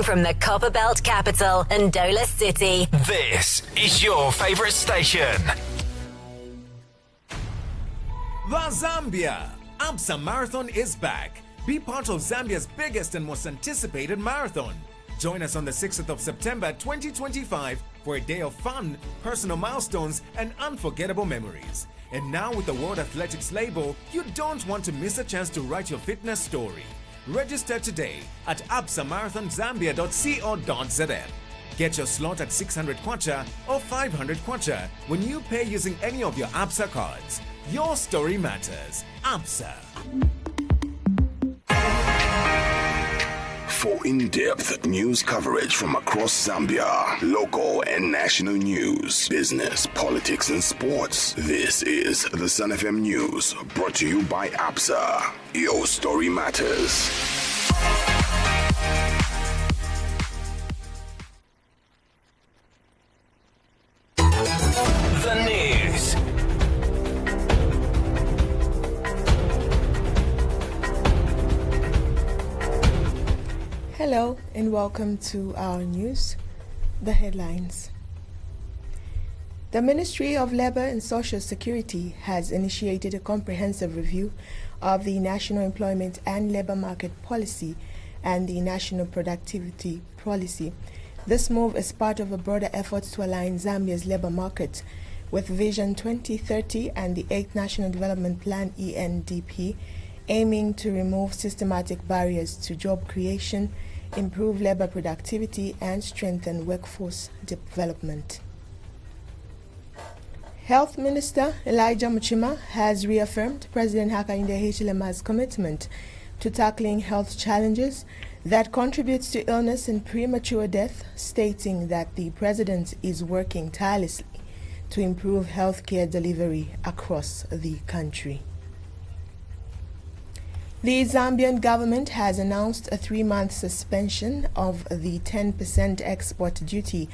From the Copperbelt capital, Ndola City. This is your favorite station. The Zambia ABSA Marathon is back. Be part of Zambia's biggest and most anticipated marathon. Join us on the 6th of September 2025 for a day of fun, personal milestones, and unforgettable memories. And now with the World Athletics label, you don't want to miss a chance to write your fitness story. Register today at absamarathonzambia.co.zm. Get your slot at 600 kwacha or 500 kwacha when you pay using any of your ABSA cards. Your story matters. ABSA. For in-depth news coverage from across Zambia, local and national news, business, politics, and sports, this is the Sun FM News, brought to you by ABSA. Your story matters. The news. Hello and welcome to our news. The headlines. The Ministry of Labour and Social Security has initiated a comprehensive review of the National Employment and Labour Market Policy and the National Productivity Policy. This move is part of a broader effort to align Zambia's labour market with Vision 2030 and the 8th National Development Plan (ENDP), aiming to remove systematic barriers to job creation, improve labour productivity, and strengthen workforce development. Health Minister Elijah Muchima has reaffirmed President Hakainde Hichilema's commitment to tackling health challenges that contributes to illness and premature death, stating that the President is working tirelessly to improve healthcare delivery across the country. The Zambian government has announced a 3-month suspension of the 10% export duty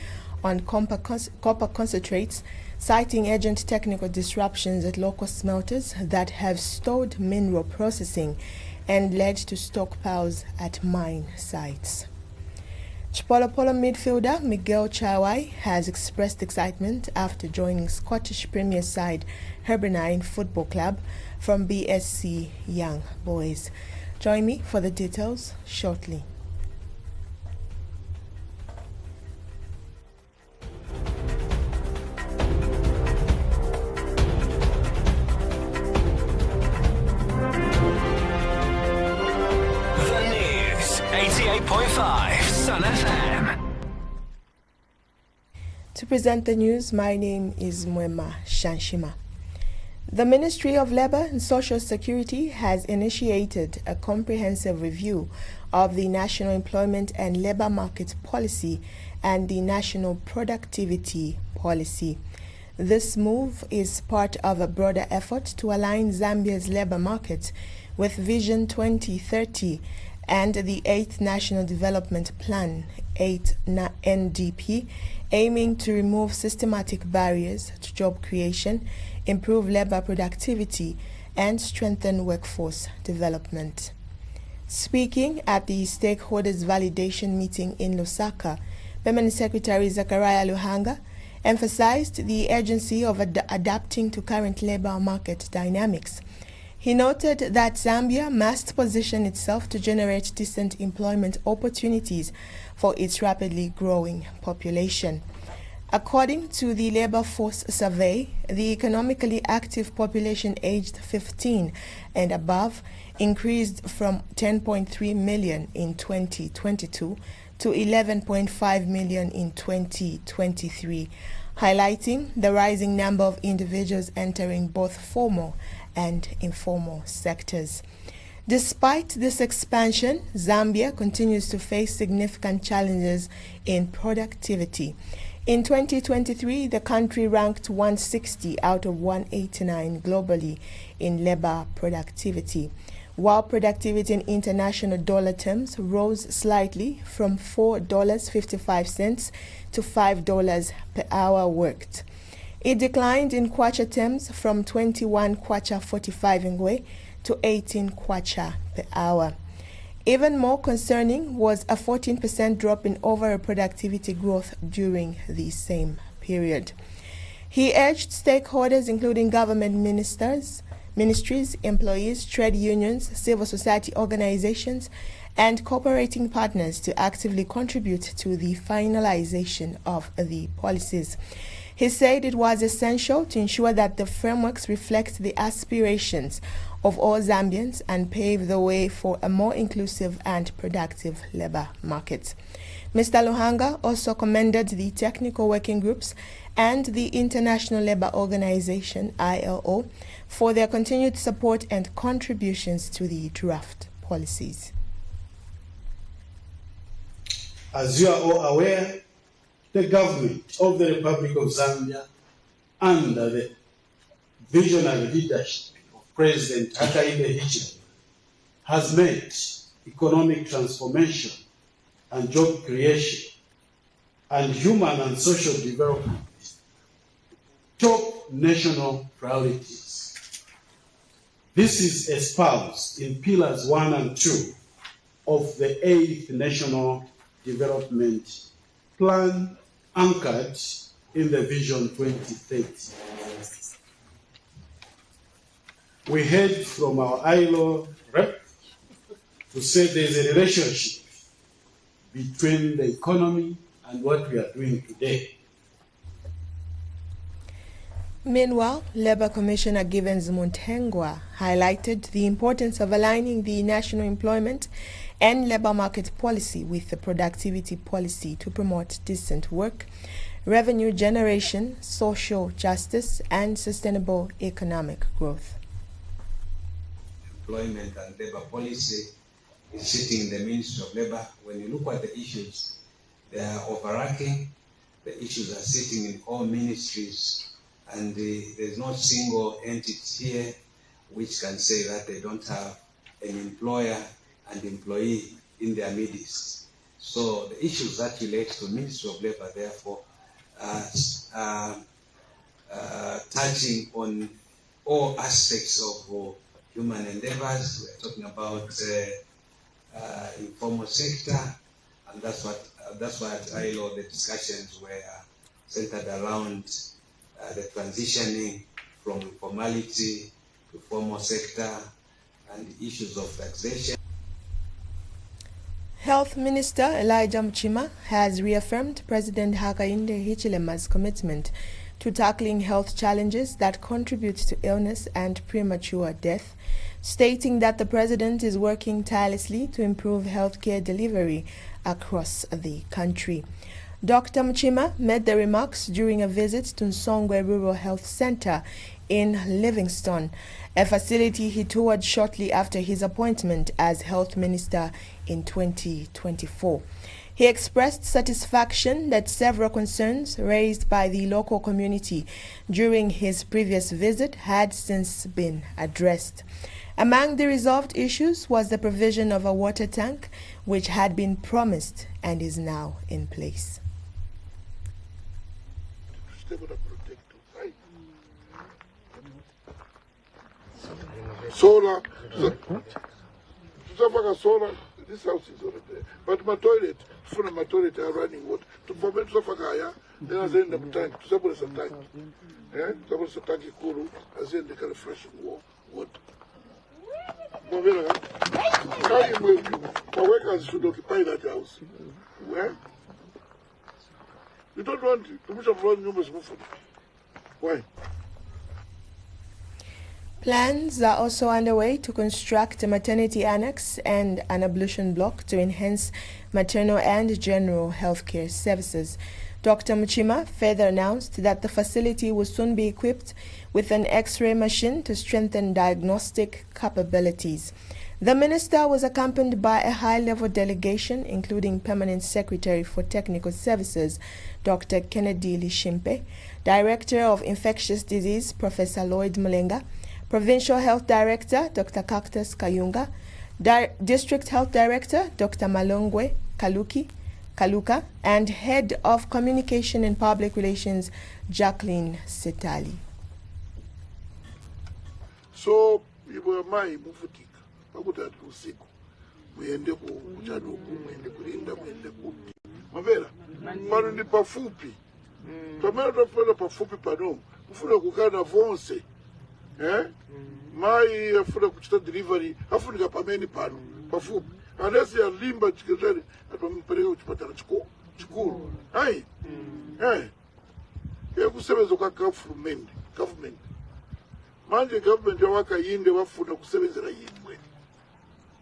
on copper concentrates, citing urgent technical disruptions at local smelters that have stalled mineral processing and led to stockpiles at mine sites. Chipolopolo midfielder Miguel Chawai has expressed excitement after joining Scottish Premier side Hibernian Football Club from BSC Young Boys. Join me for the details shortly. The news. 88.5 Sun FM. To present the news, my name is Mwema Shanshima. The Ministry of Labour and Social Security has initiated a comprehensive review of the National Employment and Labour Market Policy and the National Productivity Policy. This move is part of a broader effort to align Zambia's labour market with Vision 2030 and the 8th National Development Plan, 8 NDP, aiming to remove systematic barriers to job creation, improve labour productivity, and strengthen workforce development. Speaking at the stakeholders validation meeting in Lusaka, Permanent Secretary Zachariah Luhanga emphasized the urgency of adapting to current labour market dynamics. He noted that Zambia must position itself to generate decent employment opportunities for its rapidly growing population. According to the Labour Force Survey, the economically active population aged 15 and above increased from 10.3 million in 2022 to 11.5 million in 2023, highlighting the rising number of individuals entering both formal and informal sectors. Despite this expansion, Zambia continues to face significant challenges in productivity. In 2023, the country ranked 160 out of 189 globally in labor productivity, while productivity in international dollar terms rose slightly from $4.55 to $5 per hour worked. It declined in kwacha terms from 21 kwacha 45 ngwe to 18 kwacha per hour. Even more concerning was a 14% drop in overall productivity growth during the same period. He urged stakeholders, including government ministries, employees, trade unions, civil society organizations, and cooperating partners to actively contribute to the finalization of the policies. He said it was essential to ensure that the frameworks reflect the aspirations of all Zambians and pave the way for a more inclusive and productive labor market. Mr. Luhanga also commended the technical working groups and the International Labour Organization, ILO, for their continued support and contributions to the draft policies. As you are all aware, the government of the Republic of Zambia, under the visionary leadership of President Hakainde Hichilema, has made economic transformation and job creation and human and social development top national priorities. This is espoused in pillars 1 and 2 of the 8th National Development Plan, anchored in the Vision 2030. We heard from our ILO rep to say there's a relationship between the economy and what we are doing today. Meanwhile, Labour Commissioner Givens Muntengwa highlighted the importance of aligning the national employment and labour market policy with the productivity policy to promote decent work, revenue generation, social justice, and sustainable economic growth. Employment and labour policy is sitting in the Ministry of Labour. When you look at the issues, they are overarching. The issues are sitting in all ministries, and there's no single entity here which can say that they don't have an employer and employee in their midst. So the issues that relate to Ministry of Labour, therefore, are touching on all aspects of human endeavors. We're talking about informal sector, and that's why at ILO the discussions were centered around the transitioning from informality to formal sector and the issues of taxation. Health Minister Elijah Mchima has reaffirmed President Hakainde Hichilema's commitment to tackling health challenges that contribute to illness and premature death, stating that the president is working tirelessly to improve healthcare delivery across the country. Dr. Mchima made the remarks during a visit to Nsongwe Rural Health Center in Livingstone, a facility he toured shortly after his appointment as health minister in 2024. He expressed satisfaction that several concerns raised by the local community during his previous visit had since been addressed. Among the resolved issues was the provision of a water tank, which had been promised and is now in place. Solar, solar, this house is already there. But my toilet, my toilet are running water. To prevent Sofagaya, then I send them tank, to support a tank. Yeah, support a tank Kuru, I send the kind of fresh water. My workers should occupy that house. Where? You don't want to push up run numbers. Why? Plans are also underway to construct a maternity annex and an ablution block to enhance maternal and general healthcare services. Dr. Mchima further announced that the facility will soon be equipped with an X-ray machine to strengthen diagnostic capabilities. The minister was accompanied by a high-level delegation, including Permanent Secretary for Technical Services, Dr. Kennedy Lishimpe, Director of Infectious Disease, Professor Lloyd Mulenga, Provincial Health Director, Dr. Cactus Kayunga, District Health Director, Dr. Malongwe Kaluka, and Head of Communication and Public Relations, Jacqueline Setali. So, you were my mufutika. I would have to sick. muende kuchaduku, muende kulinda, muende kuti. Mavera, pano ndi pafupi. Pamene tafuna pafupi pano, mufuna kukana vonse. Mai afuna kuchita delivery, afunika pamene pano, pafupi. Unless ya limba chikitari, atompeleka kuchipatala chikuru. Hai? Kusebeza kwa government. Manje government yawakayinde wafuna kusebezera yimwe.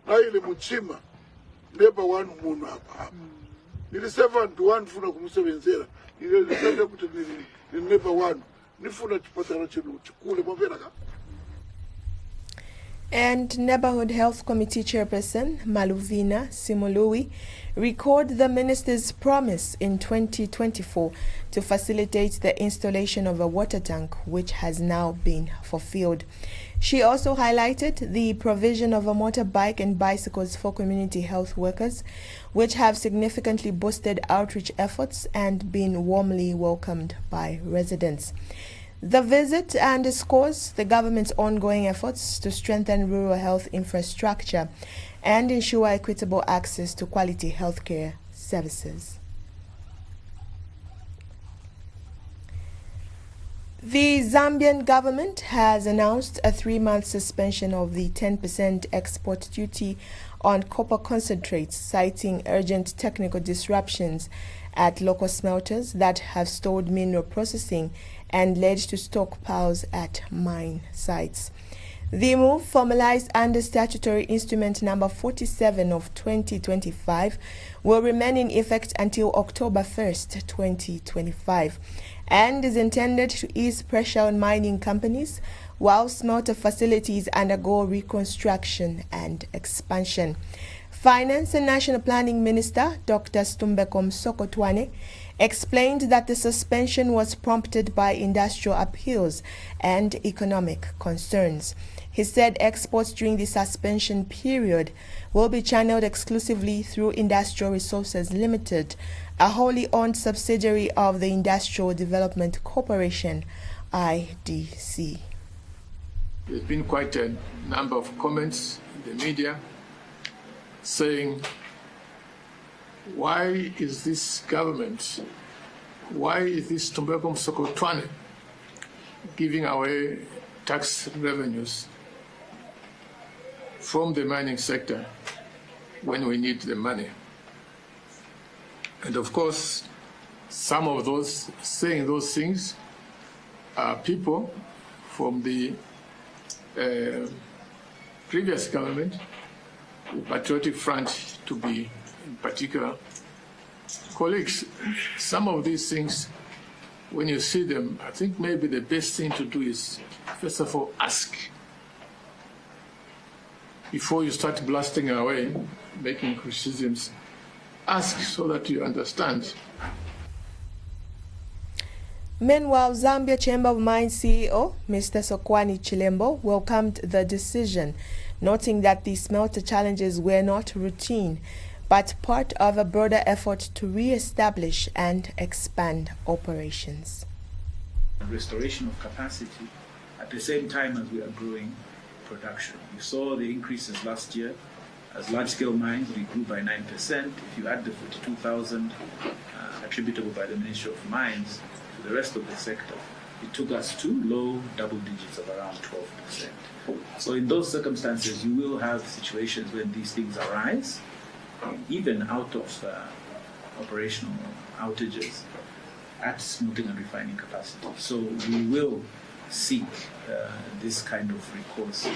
Na ile muchima, neba wanu munu hapa. Nili 7-1 funa kumusebenzera. Nili lisende kuti nili neba wanu. Nifuna chipatala chikule mavera ka. And Neighborhood Health Committee Chairperson Maluvina Simului recalled the minister's promise in 2024 to facilitate the installation of a water tank, which has now been fulfilled. She also highlighted the provision of a motorbike and bicycles for community health workers, which have significantly boosted outreach efforts and been warmly welcomed by residents. The visit underscores the government's ongoing efforts to strengthen rural health infrastructure and ensure equitable access to quality healthcare services. The Zambian government has announced a 3-month suspension of the 10% export duty on copper concentrates, citing urgent technical disruptions at local smelters that have stalled mineral processing and led to stockpiles at mine sites. The move, formalized under Statutory Instrument Number 47 of 2025, will remain in effect until October 1st, 2025, and is intended to ease pressure on mining companies while smelter facilities undergo reconstruction and expansion. Finance and National Planning Minister Dr. Stumbeko Msokotwane explained that the suspension was prompted by industrial appeals and economic concerns. He said exports during the suspension period will be channeled exclusively through Industrial Resources Limited, a wholly owned subsidiary of the Industrial Development Corporation, IDC. There's been quite a number of comments in the media saying, why is this government, why is this Stumbeko Msokotwane giving away tax revenues from the mining sector when we need the money? And of course, some of those saying those things are people from the previous government, the Patriotic Front to be in particular. Colleagues, some of these things, when you see them, I think maybe the best thing to do is, first of all, ask. Before you start blasting away, making criticisms, ask so that you understand. Meanwhile, Zambia Chamber of Mines CEO Mr. Sokwani Chilembo welcomed the decision, noting that the smelter challenges were not routine, but part of a broader effort to re-establish and expand operations. Restoration of capacity at the same time as we are growing production. You saw the increases last year. As large-scale mines, we grew by 9%. If you add the 42,000 attributable by the Ministry of Mines to the rest of the sector, it took us to low double digits of around 12%. So in those circumstances, you will have situations when these things arise, even out of operational outages at smelting and refining capacity. So we will seek this kind of recourse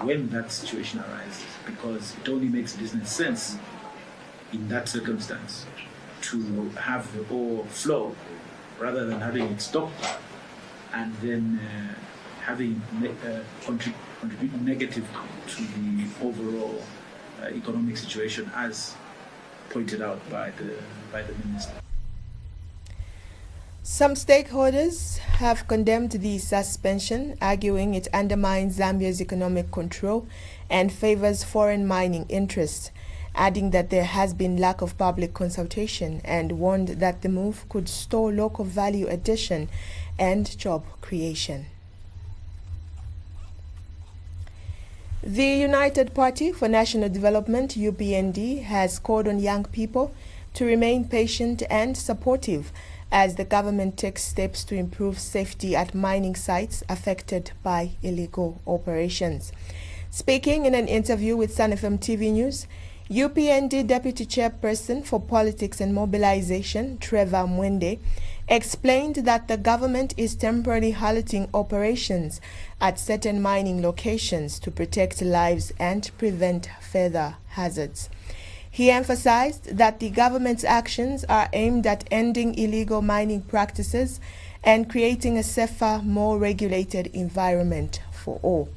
when that situation arises, because it only makes business sense in that circumstance to have the ore flow rather than having it stockpiled and then having contribute negative to the overall economic situation, as pointed out by the minister. Some stakeholders have condemned the suspension, arguing it undermines Zambia's economic control and favors foreign mining interests, adding that there has been lack of public consultation, and warned that the move could stall local value addition and job creation. The United Party for National Development, UPND, has called on young people to remain patient and supportive as the government takes steps to improve safety at mining sites affected by illegal operations. Speaking in an interview with Sun FM TV News, UPND Deputy Chairperson for Politics and Mobilization, Trevor Mwende, explained that the government is temporarily halting operations at certain mining locations to protect lives and prevent further hazards. He emphasized that the government's actions are aimed at ending illegal mining practices and creating a safer, more regulated environment for all.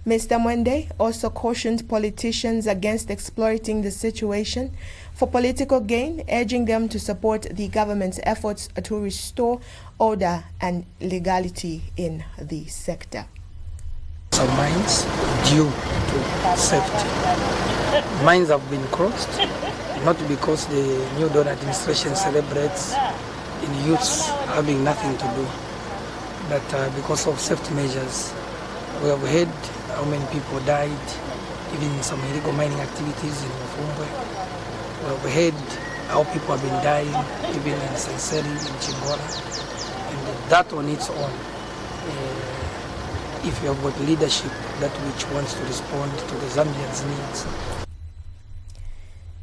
Mr. Mwende also cautioned politicians against exploiting the situation for political gain, urging them to support the government's efforts to restore order and legality in the sector. Some mines due to safety. Mines have been crossed, not because the New Dawn administration celebrates in youths having nothing to do, but because of safety measures. We have heard how many people died, even in some illegal mining activities in Mufumbwe. We have heard how people have been dying, even in Senseri, in Chingora. And that on its own, if you have got leadership that which wants to respond to the Zambians' needs.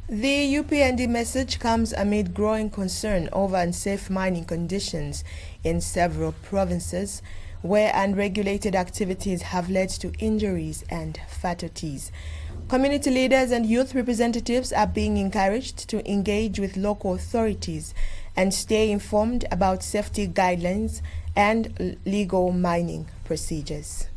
The UPND message comes amid growing concern over unsafe mining conditions in several provinces, where unregulated activities have led to injuries and fatalities. Community leaders and youth representatives are being encouraged to engage with local authorities and stay informed about safety guidelines and legal mining procedures.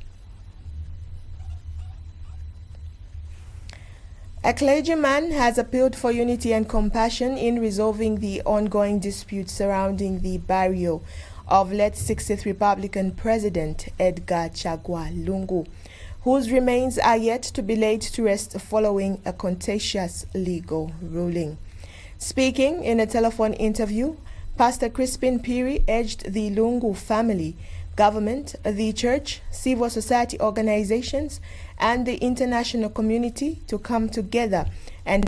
A clergyman has appealed for unity and compassion in resolving the ongoing dispute surrounding the burial of late 60th Republican President Edgar Chagwa Lungu, whose remains are yet to be laid to rest following a contentious legal ruling. Speaking in a telephone interview, Pastor Crispin Piri urged the Lungu family, government, the church, civil society organizations, and the international community to come together and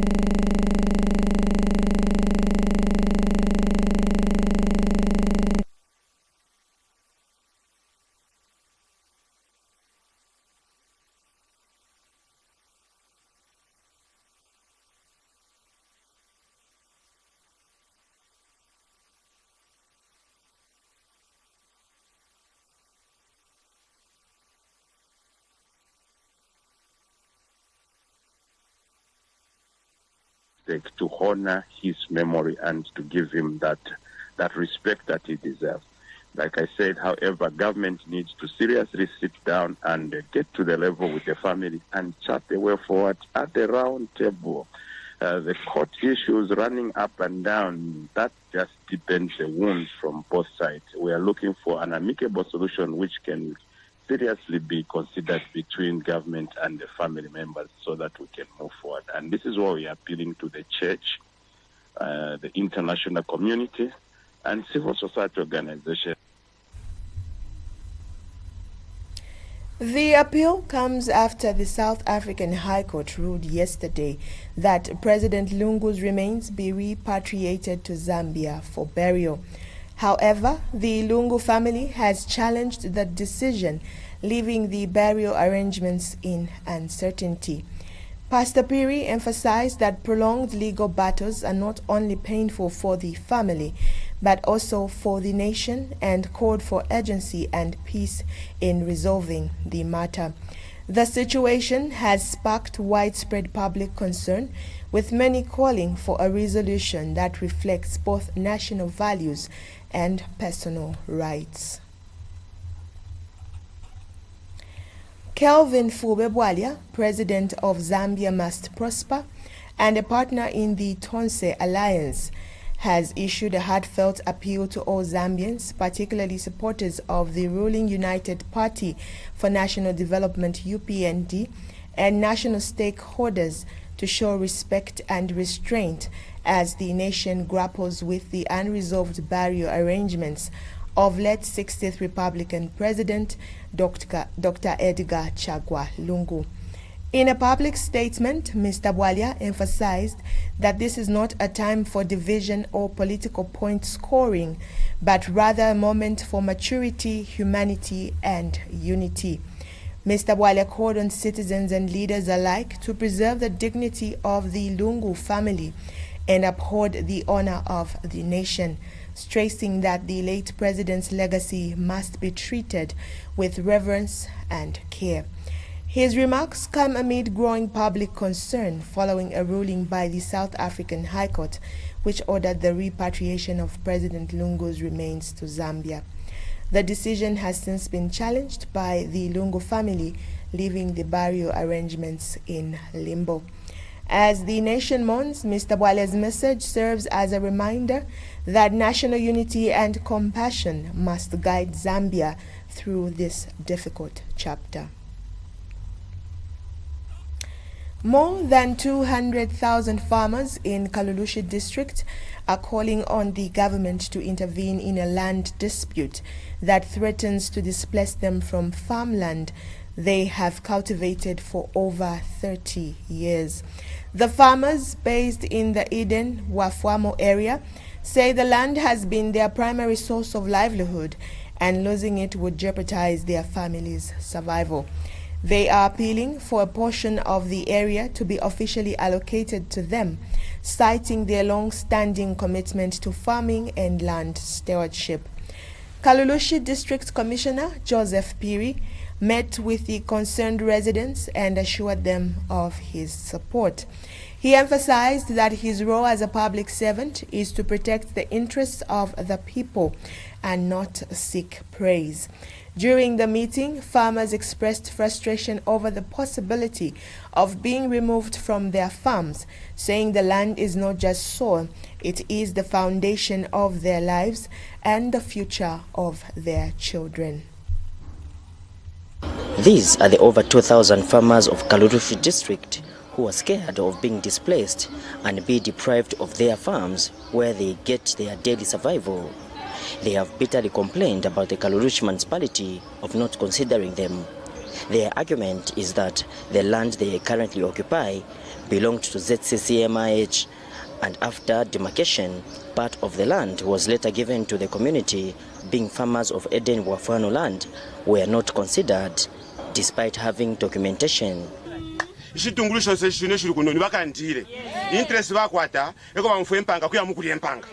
to honor his memory and to give him that respect that he deserves. Like I said, however, government needs to seriously sit down and get to the level with the family and chart the way forward at the round table. The court issues running up and down, that just depends the wounds from both sides. We are looking for an amicable solution which can seriously be considered between government and the family members so that we can move forward. And this is why we are appealing to the church, the international community, and civil society organizations. The appeal comes after the South African High Court ruled yesterday that President Lungu's remains be repatriated to Zambia for burial. However, the Lungu family has challenged the decision, leaving the burial arrangements in uncertainty. Pastor Piri emphasized that prolonged legal battles are not only painful for the family, but also for the nation, and called for urgency and peace in resolving the matter. The situation has sparked widespread public concern, with many calling for a resolution that reflects both national values and personal rights. Kelvin Fube-Bwalya, president of Zambia Must Prosper and a partner in the Tonse Alliance, has issued a heartfelt appeal to all Zambians, particularly supporters of the ruling United Party for National Development UPND and national stakeholders to show respect and restraint as the nation grapples with the unresolved burial arrangements of late 60th Republican President Dr. Edgar Chagwa Lungu. In a public statement, Mr. Bwalya emphasized that this is not a time for division or political point scoring, but rather a moment for maturity, humanity, and unity. Mr. Bwalya called on citizens and leaders alike to preserve the dignity of the Lungu family and uphold the honor of the nation, stressing that the late president's legacy must be treated with reverence and care. His remarks come amid growing public concern following a ruling by the South African High Court which ordered the repatriation of President Lungu's remains to Zambia. The decision has since been challenged by the Lungu family, leaving the burial arrangements in limbo. As the nation mourns, Mr. Bwalya's message serves as a reminder that national unity and compassion must guide Zambia through this difficult chapter. More than 200,000 farmers in Kalulushi district are calling on the government to intervene in a land dispute that threatens to displace them from farmland they have cultivated for over 30 years. The farmers based in the Eden Wafwamo area say the land has been their primary source of livelihood and losing it would jeopardize their families' survival. They are appealing for a portion of the area to be officially allocated to them, citing their long-standing commitment to farming and land stewardship. Kalulushi District Commissioner Joseph Piri met with the concerned residents and assured them of his support. He emphasized that his role as a public servant is to protect the interests of the people and not seek praise. During the meeting, farmers expressed frustration over the possibility of being removed from their farms, saying the land is not just soil, it is the foundation of their lives and the future of their children. These are the over 2,000 farmers of Kalulushi district who are scared of being displaced and be deprived of their farms where they get their daily survival. They have bitterly complained about the Kalulushi municipality of not considering them. Their argument is that the land they currently occupy belonged to ZCCMIH, and after demarcation, part of the land was later given to the community, being farmers of Eden Wafwano land were not considered, despite having documentation. Ishitungulucho seshine shiri kuno nibakandire interest bakwata eko bamfwe mpanga kuya mukuri empanga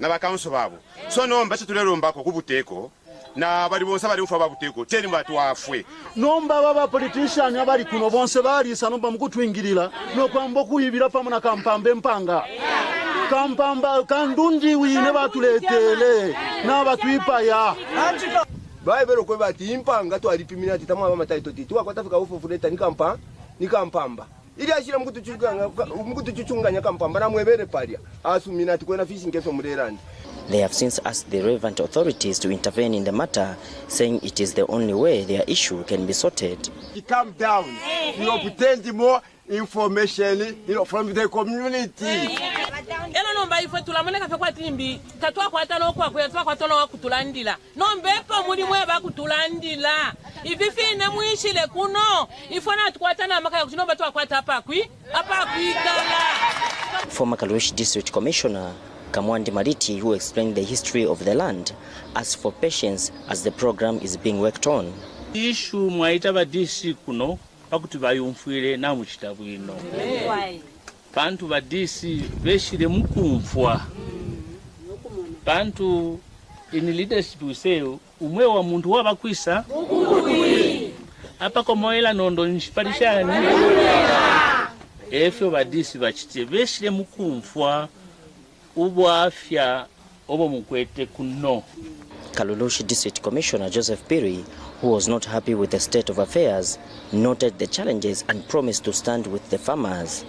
na bakanso babo so nomba chitulelomba ko kubuteko na bali bonse bali mfa babuteko teni batu afwe nomba baba politician abali kuno bonse bali sanomba mukutwingirira no kwambo kuyibira pamona kampambe mpanga kampamba kandundi wine batuletele na batwipaya baibero kwe bati impanga to alipimina titamwa baba mataito titu akwatafika ufufuleta ni kampamba ili ashira mukutuchuchunganya kampamba na mwebere palia asumina tikwena fishing keso murerandi. They have since asked the relevant authorities to intervene in the matter, saying it is the only way their issue can be sorted. Calm down. Obtain more information, from the community. Ela nomba ifo tulamoneka fe kwa timbi tatwa kwa tano kwa kwetwa kwa tono wa kutulandila nombepo muri mwe ba kutulandila ivifi ne mwishile kuno ifona tukwatana makaya kunomba twa kwata apa kwigala. Former Kalulushi District Commissioner Kamwandi Maliti, who explained the history of the land, asked for patience as the program is being worked on. Issue mwaita ba DC kuno pakuti bayumfwire na muchitabwino. Bantu ba DC beshire mukumfwa. Bantu in leadership useo umwe wa muntu wabakwisa apa komoela nondo nshipalishani efyo ba DC bachite beshire mukumfwa ubwafya obo mukwete kuno. Kalulushi District Commissioner Joseph Piri, who was not happy with the state of affairs, noted the challenges and promised to stand with the farmers.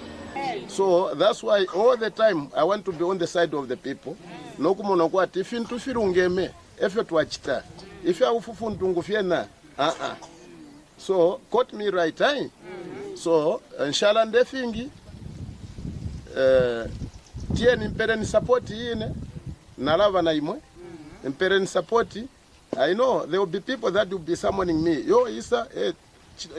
So that's why all the time I want to be on the side of the people. Nokumona kwati ifintu firungeme efyo twachita. Ifya ufufuntungu fiena so caught me right time. So inshallah ndefingi tieni mpere ni support yine nalava na imwe mpere ni support. I know there will be people that will be summoning me. Yo isa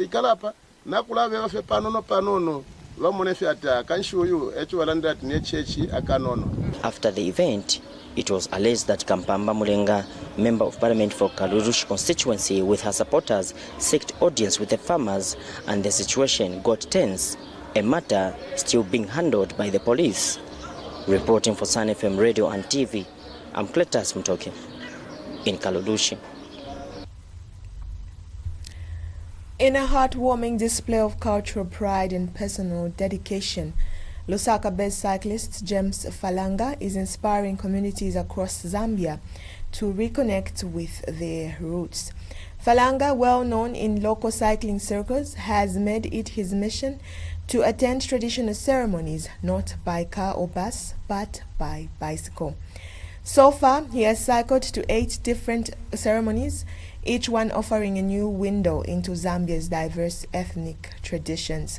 ikalapa nakulave vafe panono vamone fe ata kanshuyu echo walanda tine chechi akanono. After the event, it was alleged that Kampamba Mulenga, Member of Parliament for Kalurush constituency, with her supporters, sought audience with the farmers, and the situation got tense, a matter still being handled by the police. Reporting for Sun FM Radio and TV, I'm Cletus Mtoke in Kalurush. In a heartwarming display of cultural pride and personal dedication, Lusaka-based cyclist James Falanga is inspiring communities across Zambia to reconnect with their roots. Falanga, well known in local cycling circles, has made it his mission to attend traditional ceremonies not by car or bus but by bicycle. So far, he has cycled to 8 different ceremonies, each one offering a new window into Zambia's diverse ethnic traditions.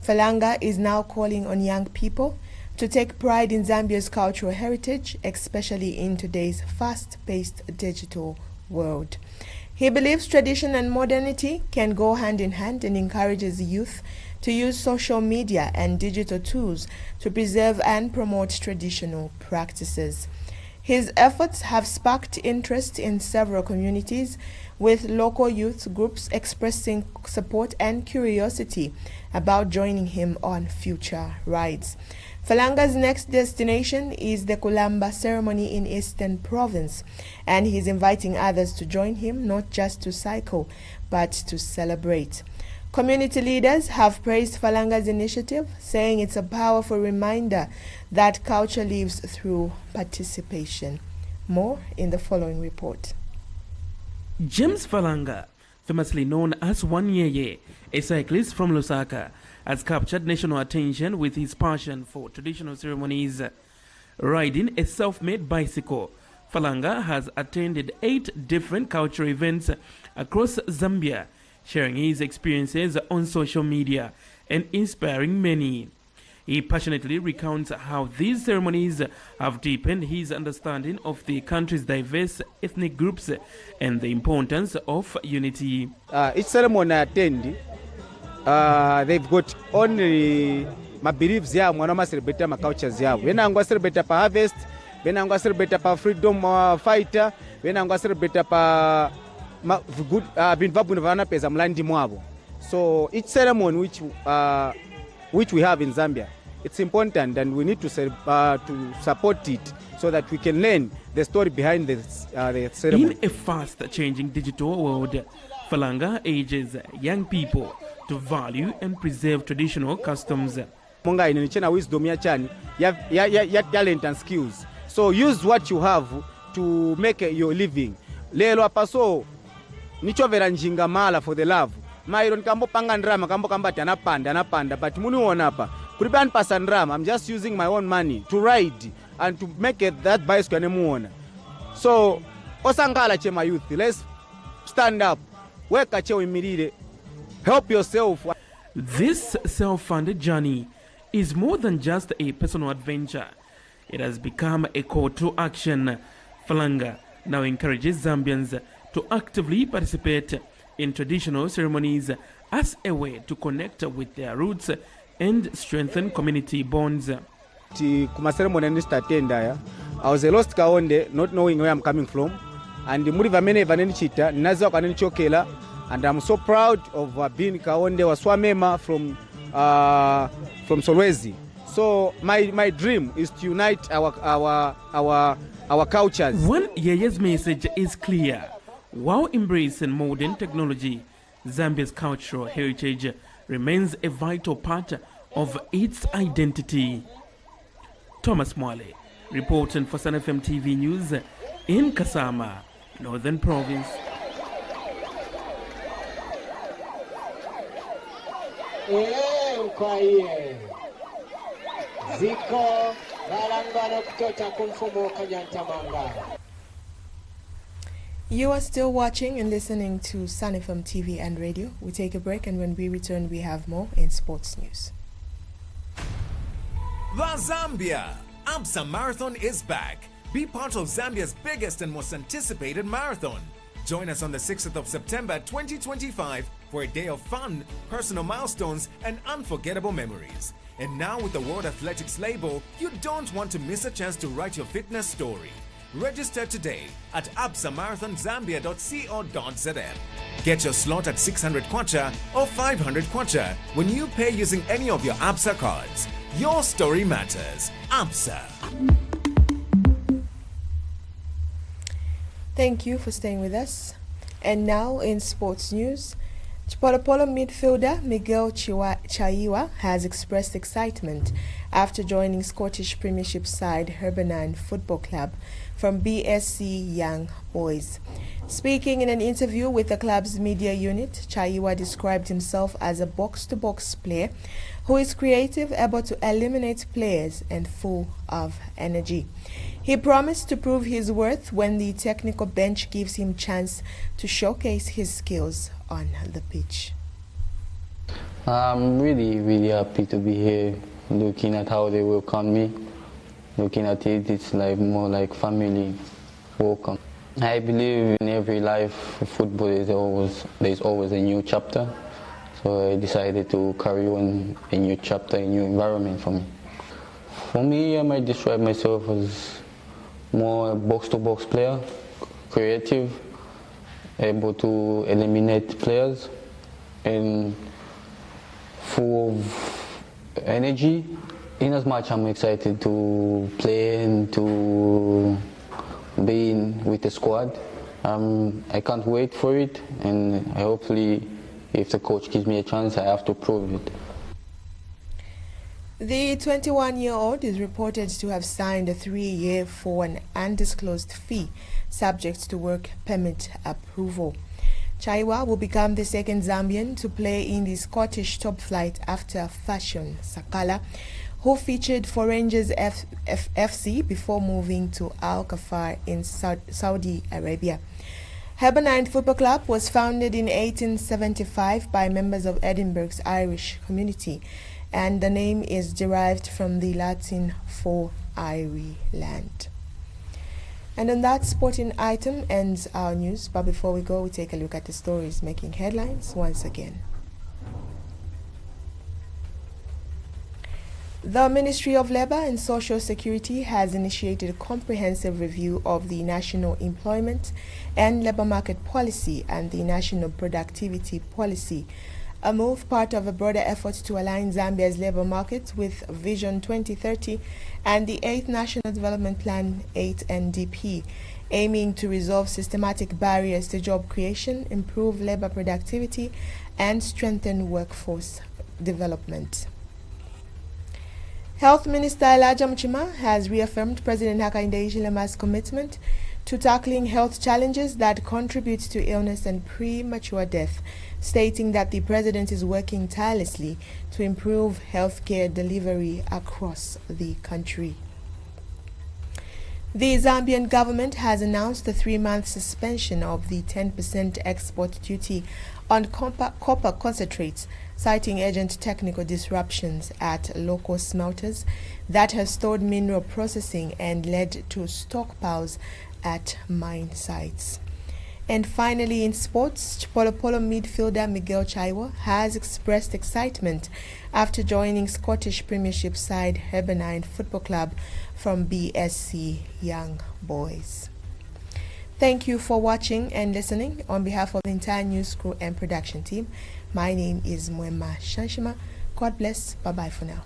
Falanga is now calling on young people to take pride in Zambia's cultural heritage, especially in today's fast-paced digital world. He believes tradition and modernity can go hand in hand and encourages youth to use social media and digital tools to preserve and promote traditional practices. His efforts have sparked interest in several communities, with local youth groups expressing support and curiosity about joining him on future rides. Falanga's next destination is the Kulamba ceremony in Eastern Province, and he's inviting others to join him not just to cycle, but to celebrate. Community leaders have praised Falanga's initiative, saying it's a powerful reminder that culture lives through participation. More in the following report. James Falanga, famously known as Wanyeye, a cyclist from Lusaka, has captured national attention with his passion for traditional ceremonies. Riding a self-made bicycle, Falanga has attended 8 different cultural events across Zambia, sharing his experiences on social media and inspiring many. He passionately recounts how these ceremonies have deepened his understanding of the country's diverse ethnic groups and the importance of unity. Each ceremony I attend, they've got only my beliefs here, my celebrate my cultures here. When I'm going to celebrate pa harvest, when I'm going to celebrate pa freedom fighter, when I'm going to celebrate pa good bin vabunavana pesa mlandi mwabo. So each ceremony which we have in Zambia, it's important, and we need to support it so that we can learn the story behind the ceremony. In a fast-changing digital world, Falanga urges young people to value and preserve traditional customs. Monga inanichena wisdom ya chani, ya talent and skills. So use what you have to make your living. Lelo apaso nichovera njinga mala for the love. Mairon kambo panga ndrama kambo kambati anapanda but muni wonapa kuriban pasa ndrama. I'm just using my own money to ride and to make that bicycle anemuona. So osangala chema youth, let's stand up, weka cheo imirire, help yourself. This self-funded journey is more than just a personal adventure. It has become a call to action. Falanga now encourages Zambians to actively participate in traditional ceremonies as a way to connect with their roots and strengthen community bonds. Kuma ceremony I attended, I was a lost kaonde, not knowing where I'm coming from, and muriva mene vanenichita nazo kanenichokela, and I'm so proud of being kaonde waswamema from Solwezi. So my dream is to unite our cultures. One Yeye's message is clear. While embracing modern technology, Zambia's cultural heritage remains a vital part of its identity. Thomas Mwale, reporting for Sun FM TV News in Kasama, Northern Province. You are still watching and listening to Sun FM TV and radio. We take a break, and when we return, we have more in sports news. The Zambia ABSA Marathon is back. Be part of Zambia's biggest and most anticipated marathon. Join us on the 6th of September 2025 for a day of fun, personal milestones, and unforgettable memories. And now with the World Athletics label, you don't want to miss a chance to write your fitness story. Register today at absamarathonzambia.co.zm. Get your slot at 600 kwacha or 500 kwacha when you pay using any of your ABSA cards. Your story matters. ABSA. Thank you for staying with us. And now in sports news, Chipolopolo midfielder Miguel Chaiwa has expressed excitement after joining Scottish Premiership side Hibernian Football Club from BSC Young Boys. Speaking in an interview with the club's media unit, Chaiwa described himself as a box-to-box player who is creative, able to eliminate players, and full of energy. He promised to prove his worth when the technical bench gives him chance to showcase his skills on the pitch. I'm really happy to be here, looking at how they welcome me. Looking at it, it's like more like family welcome. I believe in every life, football there's always a new chapter. So I decided to carry on a new chapter, a new environment for me. For me, I might describe myself as more a box-to-box player, creative, able to eliminate players, and full of energy. In as much I'm excited to play and to be with the squad. I can't wait for it, and hopefully if the coach gives me a chance, I have to prove it. The 21-year-old is reported to have signed a 3-year for an undisclosed fee, subject to work permit approval. Chaiwa will become the second Zambian to play in the Scottish top flight after Fashion Sakala, who featured for Rangers FC before moving to Al Khafar in Saudi Arabia. Hibernian Football Club was founded in 1875 by members of Edinburgh's Irish community, and the name is derived from the Latin for Irie land. And on that sporting item ends our news, but before we go, we take a look at the stories making headlines once again. The Ministry of Labour and Social Security has initiated a comprehensive review of the National Employment and Labour Market Policy and the National Productivity Policy, a move part of a broader effort to align Zambia's labour market with Vision 2030 and the 8th National Development Plan 8 NDP, aiming to resolve systematic barriers to job creation, improve labour productivity, and strengthen workforce development. Health Minister Elijah Mchima has reaffirmed President Hakainde Hichilema's commitment to tackling health challenges that contribute to illness and premature death, stating that the president is working tirelessly to improve healthcare delivery across the country. The Zambian government has announced a 3-month suspension of the 10% export duty on copper concentrates, citing urgent technical disruptions at local smelters that have slowed mineral processing and led to stockpiles at mine sites. And finally, in sports, Chipolopolo midfielder Miguel Chaiwa has expressed excitement after joining Scottish Premiership side Hibernian Football Club from BSC Young Boys. Thank you for watching and listening. On behalf of the entire news crew and production team, my name is Mwema Shanshima. God bless. Bye-bye for now.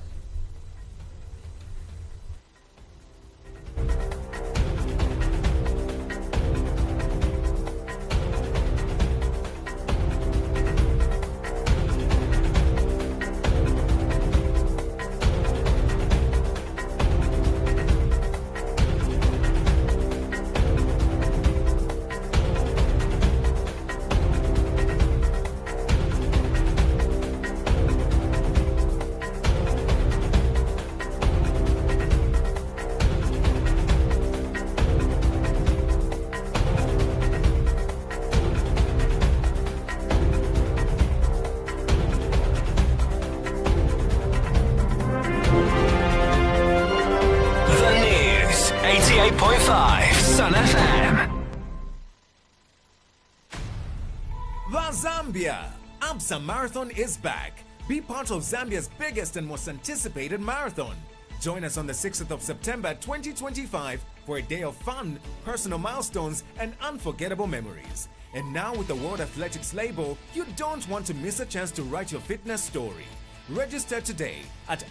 The News, 88.5 Sun FM. The Zambia ABSA Marathon is back. Be part of Zambia's biggest and most anticipated marathon. Join us on the 6th of September 2025 for a day of fun, personal milestones, and unforgettable memories. And now with the World Athletics label, you don't want to miss a chance to write your fitness story. Register today at